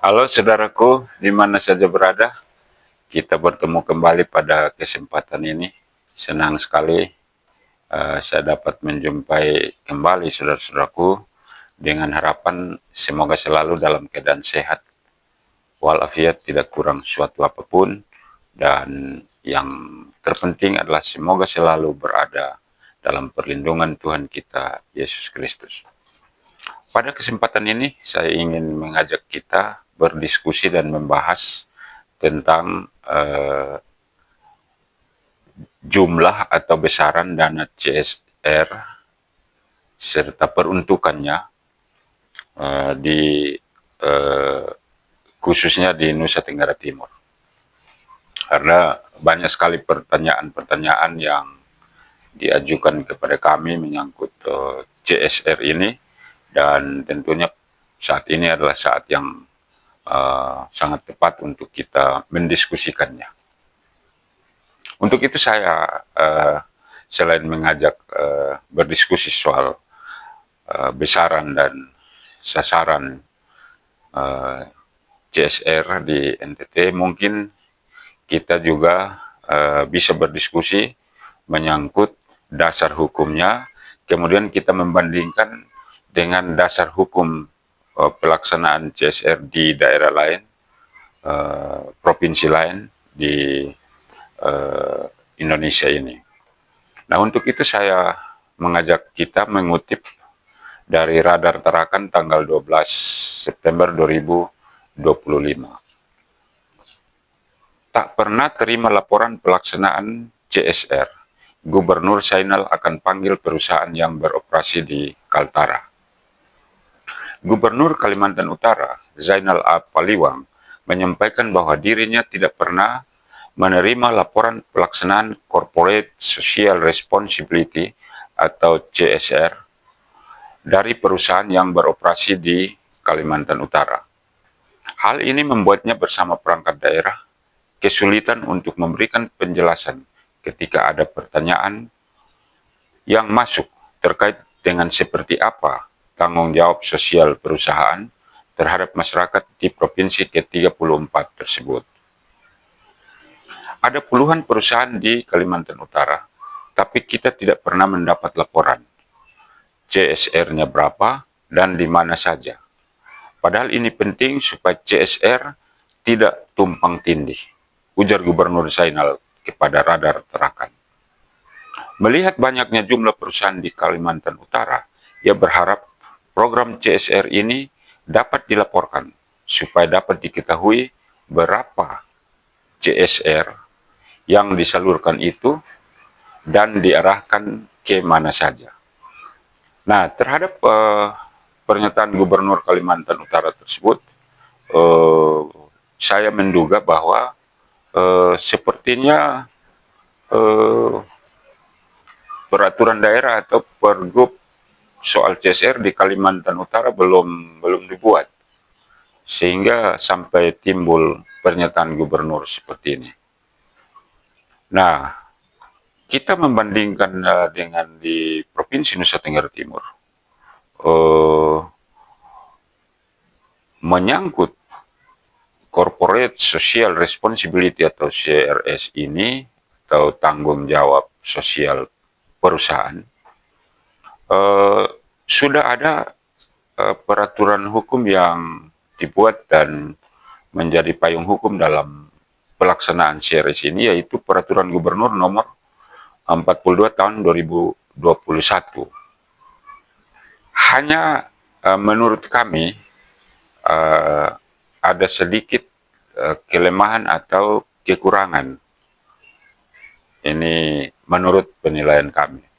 Halo saudaraku, di mana saja berada, kita bertemu kembali pada kesempatan ini. Senang sekali saya dapat menjumpai kembali saudara-saudaraku dengan harapan semoga selalu dalam keadaan sehat, walafiat, tidak kurang suatu apapun, dan yang terpenting adalah semoga selalu berada dalam perlindungan Tuhan kita, Yesus Kristus. Pada kesempatan ini, saya ingin mengajak kita berdiskusi dan membahas tentang jumlah atau besaran dana CSR serta peruntukannya di khususnya di Nusa Tenggara Timur. Karena banyak sekali pertanyaan-pertanyaan yang diajukan kepada kami menyangkut CSR ini, dan tentunya saat ini adalah saat yang sangat tepat untuk kita mendiskusikannya. Untuk itu saya selain mengajak berdiskusi soal besaran dan sasaran CSR di NTT, mungkin kita juga bisa berdiskusi menyangkut dasar hukumnya, kemudian kita membandingkan dengan dasar hukum pelaksanaan CSR di daerah lain, provinsi lain di Indonesia ini. Nah, untuk itu saya mengajak kita mengutip dari Radar Tarakan tanggal 12 September 2025. Tak pernah terima laporan pelaksanaan CSR, Gubernur Zainal akan panggil perusahaan yang beroperasi di Kaltara. Gubernur Kalimantan Utara, Zainal A. Paliwang, menyampaikan bahwa dirinya tidak pernah menerima laporan pelaksanaan Corporate Social Responsibility atau CSR dari perusahaan yang beroperasi di Kalimantan Utara. Hal ini membuatnya bersama perangkat daerah kesulitan untuk memberikan penjelasan ketika ada pertanyaan yang masuk terkait dengan seperti apa tanggung jawab sosial perusahaan terhadap masyarakat di Provinsi ke-34 tersebut. Ada puluhan perusahaan di Kalimantan Utara, tapi kita tidak pernah mendapat laporan CSR-nya berapa dan di mana saja. Padahal ini penting supaya CSR tidak tumpang tindih, ujar Gubernur Zainal kepada Radar Tarakan. Melihat banyaknya jumlah perusahaan di Kalimantan Utara, ia berharap program CSR ini dapat dilaporkan supaya dapat diketahui berapa CSR yang disalurkan itu dan diarahkan ke mana saja. Nah, terhadap pernyataan Gubernur Kalimantan Utara tersebut, saya menduga bahwa sepertinya peraturan daerah atau pergub soal CSR di Kalimantan Utara belum dibuat, sehingga sampai timbul pernyataan gubernur seperti ini. Nah, kita membandingkan dengan di Provinsi Nusa Tenggara Timur, menyangkut Corporate Social Responsibility atau CRS ini, atau tanggung jawab sosial perusahaan, sudah ada peraturan hukum yang dibuat dan menjadi payung hukum dalam pelaksanaan CRS ini, yaitu Peraturan Gubernur Nomor 42 Tahun 2021. Hanya menurut kami ada sedikit kelemahan atau kekurangan. Ini menurut penilaian kami.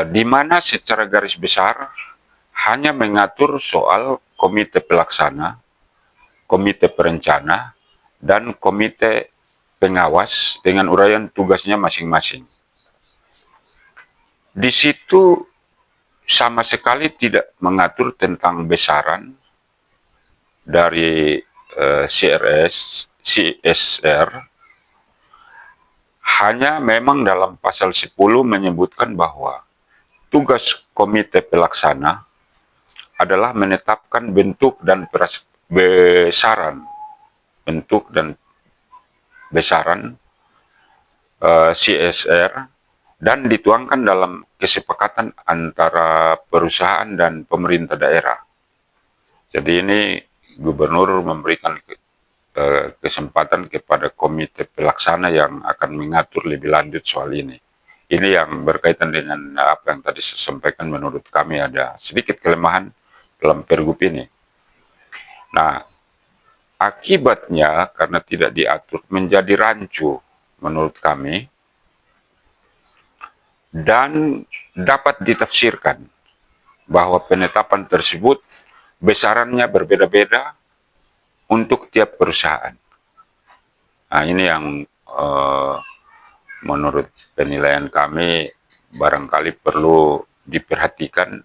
Di mana secara garis besar hanya mengatur soal komite pelaksana, komite perencana, dan komite pengawas dengan uraian tugasnya masing-masing. Di situ sama sekali tidak mengatur tentang besaran dari CSR, hanya memang dalam pasal 10 menyebutkan bahwa tugas komite pelaksana adalah menetapkan bentuk dan besaran CSR dan dituangkan dalam kesepakatan antara perusahaan dan pemerintah daerah. Jadi ini gubernur memberikan kesempatan kepada komite pelaksana yang akan mengatur lebih lanjut soal ini. Ini yang berkaitan dengan apa yang tadi saya sampaikan, menurut kami ada sedikit kelemahan dalam pergub ini. Nah, akibatnya karena tidak diatur menjadi rancu menurut kami, dan dapat ditafsirkan bahwa penetapan tersebut besarannya berbeda-beda untuk tiap perusahaan. Nah, ini yang menurut penilaian kami barangkali perlu diperhatikan,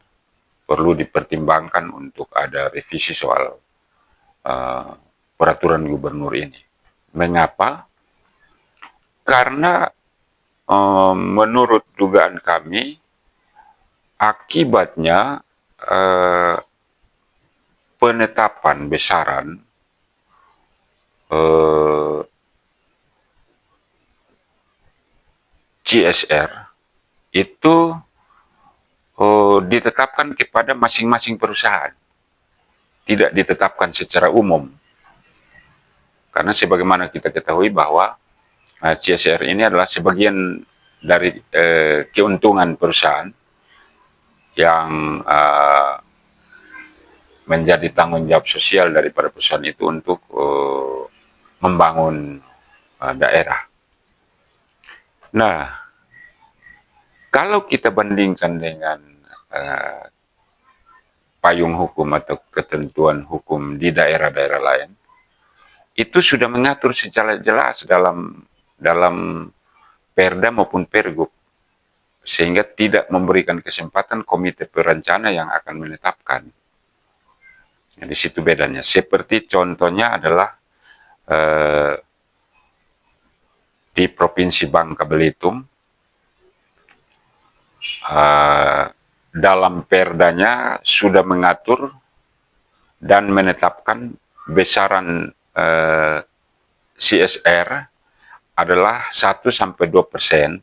perlu dipertimbangkan untuk ada revisi soal peraturan gubernur ini. Mengapa? Karena menurut dugaan kami akibatnya penetapan besaran CSR itu ditetapkan kepada masing-masing perusahaan, tidak ditetapkan secara umum. Karena sebagaimana kita ketahui bahwa CSR ini adalah sebagian dari keuntungan perusahaan yang menjadi tanggung jawab sosial daripada perusahaan itu untuk membangun daerah. Nah, kalau kita bandingkan dengan payung hukum atau ketentuan hukum di daerah-daerah lain, itu sudah mengatur secara jelas dalam perda maupun pergub, sehingga tidak memberikan kesempatan komite perencana yang akan menetapkan. Nah, di situ bedanya. Seperti contohnya adalah di Provinsi Bangka Belitung, dalam perdanya sudah mengatur dan menetapkan besaran CSR adalah 1-2%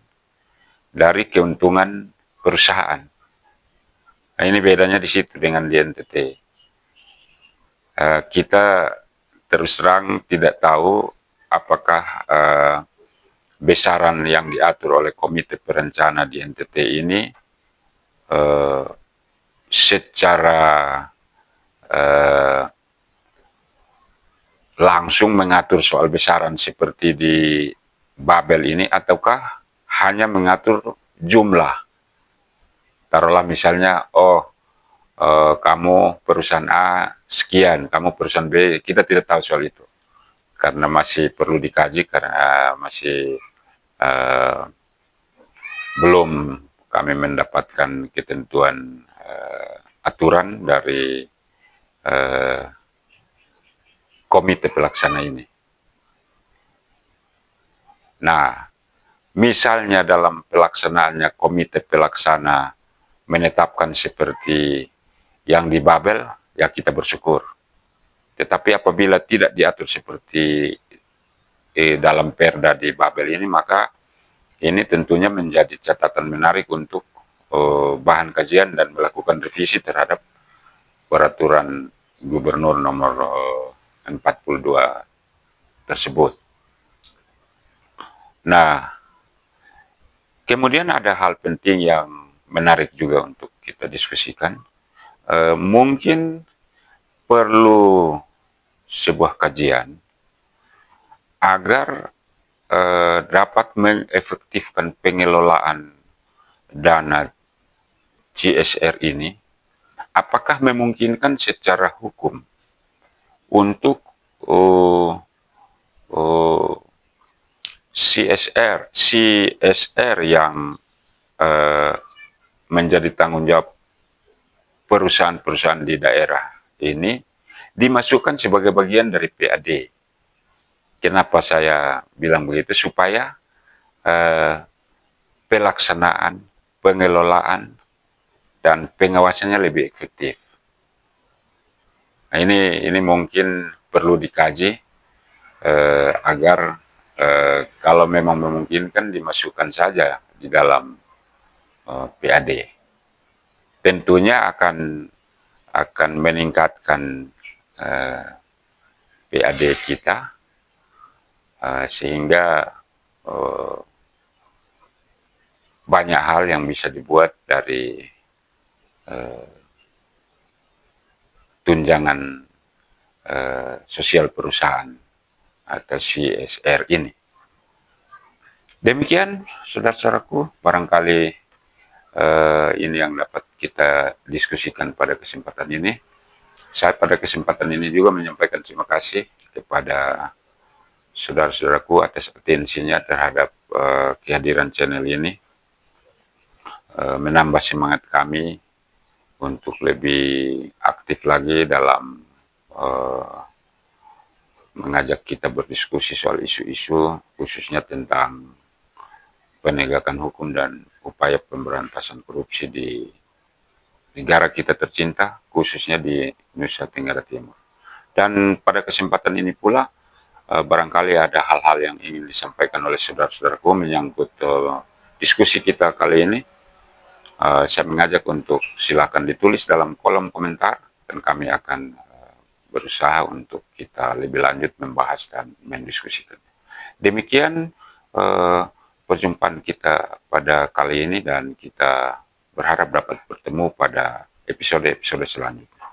dari keuntungan perusahaan. Nah, ini bedanya di situ dengan di NTT. Kita terus terang tidak tahu apakah besaran yang diatur oleh komite perencana di NTT ini secara langsung mengatur soal besaran seperti di Babel ini, ataukah hanya mengatur jumlah. Taruhlah misalnya, kamu perusahaan A sekian, kamu perusahaan B, kita tidak tahu soal itu. Karena masih perlu dikaji, karena masih belum kami mendapatkan ketentuan aturan dari komite pelaksana ini. Nah, misalnya dalam pelaksanaannya komite pelaksana menetapkan seperti yang di Babel, ya kita bersyukur. Tetapi apabila tidak diatur seperti dalam perda di Babel ini, maka ini tentunya menjadi catatan menarik untuk bahan kajian dan melakukan revisi terhadap peraturan gubernur nomor 42 tersebut. Nah, kemudian ada hal penting yang menarik juga untuk kita diskusikan. Mungkin perlu sebuah kajian agar dapat mengefektifkan pengelolaan dana CSR ini. Apakah memungkinkan secara hukum untuk CSR yang menjadi tanggung jawab perusahaan-perusahaan di daerah ini dimasukkan sebagai bagian dari PAD. Kenapa saya bilang begitu? Supaya pelaksanaan, pengelolaan, dan pengawasannya lebih efektif. Nah, ini mungkin perlu dikaji agar kalau memang memungkinkan dimasukkan saja di dalam PAD. Tentunya akan meningkatkan PAD kita sehingga banyak hal yang bisa dibuat dari tunjangan sosial perusahaan atau CSR ini. Demikian, saudara-saudaraku, barangkali ini yang dapat kita diskusikan pada kesempatan ini. Saya pada kesempatan ini juga menyampaikan terima kasih kepada saudara-saudaraku atas atensinya terhadap kehadiran channel ini, menambah semangat kami untuk lebih aktif lagi dalam mengajak kita berdiskusi soal isu-isu khususnya tentang penegakan hukum dan upaya pemberantasan korupsi di negara kita tercinta, khususnya di Nusa Tenggara Timur. Dan pada kesempatan ini pula, barangkali ada hal-hal yang ingin disampaikan oleh saudara-saudaraku menyangkut diskusi kita kali ini. Saya mengajak untuk silakan ditulis dalam kolom komentar, dan kami akan berusaha untuk kita lebih lanjut membahas dan mendiskusikan. Demikian perjumpaan kita pada kali ini, dan kita berharap dapat bertemu pada episode-episode selanjutnya.